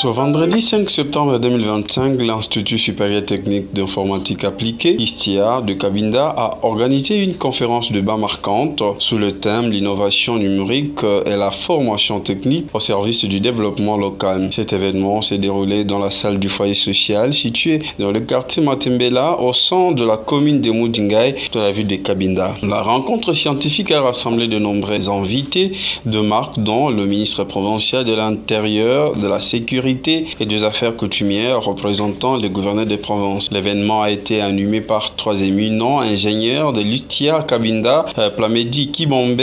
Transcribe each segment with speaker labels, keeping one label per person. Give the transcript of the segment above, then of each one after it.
Speaker 1: Ce vendredi 5 septembre 2025, l'Institut supérieur technique d'informatique appliquée, ISTIA, de Cabinda, a organisé une conférence de débat marquante sous le thème « L'innovation numérique et la formation technique au service du développement local ». Cet événement s'est déroulé dans la salle du foyer social situé dans le quartier Matembela, au centre de la commune de Moudingaï, de la ville de Cabinda. La rencontre scientifique a rassemblé de nombreux invités de marque, dont le ministre provincial de l'Intérieur, de la Sécurité et des Affaires coutumières représentant les gouverneurs des provinces. L'événement a été animé par trois éminents ingénieurs de l'ISTIA Cabinda, Plamedi Kibombe,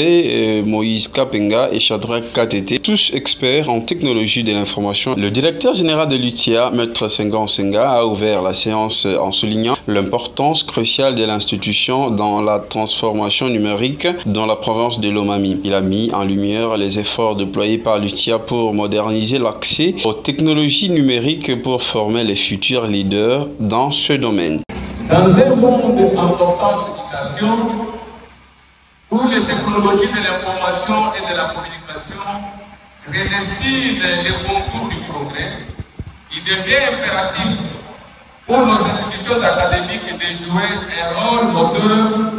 Speaker 1: Moïse Kapenga et Shadrach Katete, tous experts en technologie de l'information. Le directeur général de l'ISTIA, Maître Senghor Senga, a ouvert la séance en soulignant l'importance cruciale de l'institution dans la transformation numérique dans la province de Lomami. Il a mis en lumière les efforts déployés par l'ISTIA pour moderniser l'accès aux technologies numériques pour former les futurs leaders dans ce domaine.
Speaker 2: Dans un monde en constante mutation, où les technologies de l'information et de la communication redécident les concours du progrès, il devient impératif pour nos institutions académiques de jouer un rôle moteur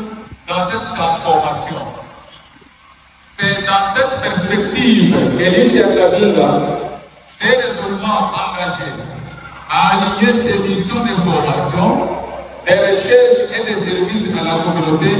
Speaker 2: dans cette transformation. C'est dans cette perspective que l'ISTIA Cabinda s'est résolument engagé à aligner ses missions de formation, des recherches et des services à la communauté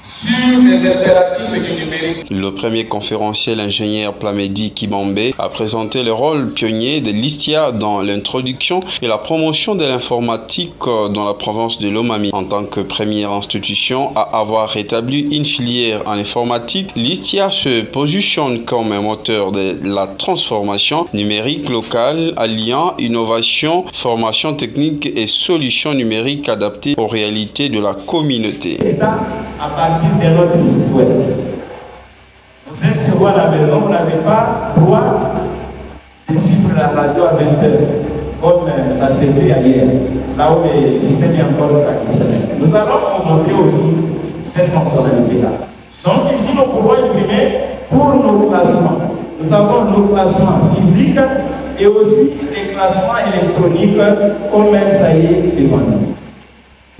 Speaker 2: sur les impératifs du numérique.
Speaker 1: Le premier conférencier, l'ingénieur Plamedi Kibombe, a présenté le rôle pionnier de l'ISTIA dans l'introduction et la promotion de l'informatique dans la province de Lomami. En tant que première institution à avoir établi une filière en informatique, l'ISTIA se positionne comme un moteur de la transformation numérique locale, alliant innovation, formation technique et solutions numériques adaptées aux réalités de la communauté.
Speaker 3: À partir de notre site web. Vous êtes sur la maison, vous n'avez pas droit de suivre la radio à 20h, comme ça s'est fait ailleurs, là où le système est encore traditionnel. Nous allons vous montrer aussi cette fonctionnalité-là. Donc ici, nous pouvons imprimer pour nos classements. Nous avons nos classements physiques et aussi les classements électroniques, comme ça y est devant nous.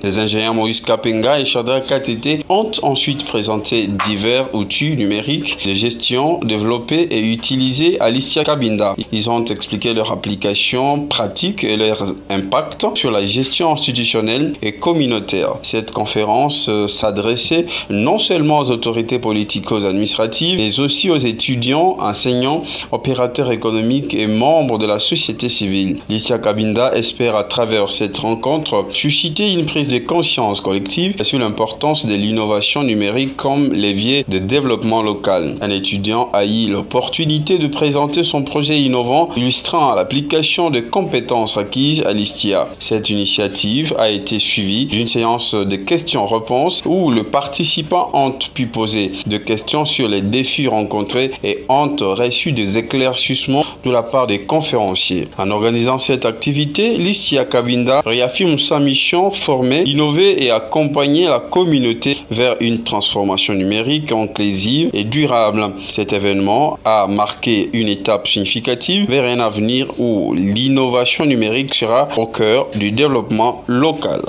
Speaker 1: Les ingénieurs Moïse Kapenga et Shadrach Katete ont ensuite présenté divers outils numériques de gestion développés et utilisés à l'ISTIA Cabinda. Ils ont expliqué leur application pratique et leur impact sur la gestion institutionnelle et communautaire. Cette conférence s'adressait non seulement aux autorités politico-administratives, mais aussi aux étudiants, enseignants, opérateurs économiques et membres de la société civile. L'ISTIA Cabinda espère à travers cette rencontre susciter une prise de conscience collective sur l'importance de l'innovation numérique comme levier de développement local. Un étudiant a eu l'opportunité de présenter son projet innovant illustrant l'application de compétences acquises à l'ISTIA. Cette initiative a été suivie d'une séance de questions-réponses où le participant ont pu poser des questions sur les défis rencontrés et ont reçu des éclaircissements de la part des conférenciers. En organisant cette activité, l'ISTIA Cabinda réaffirme sa mission formée, innover et accompagner la communauté vers une transformation numérique inclusive et durable. Cet événement a marqué une étape significative vers un avenir où l'innovation numérique sera au cœur du développement local.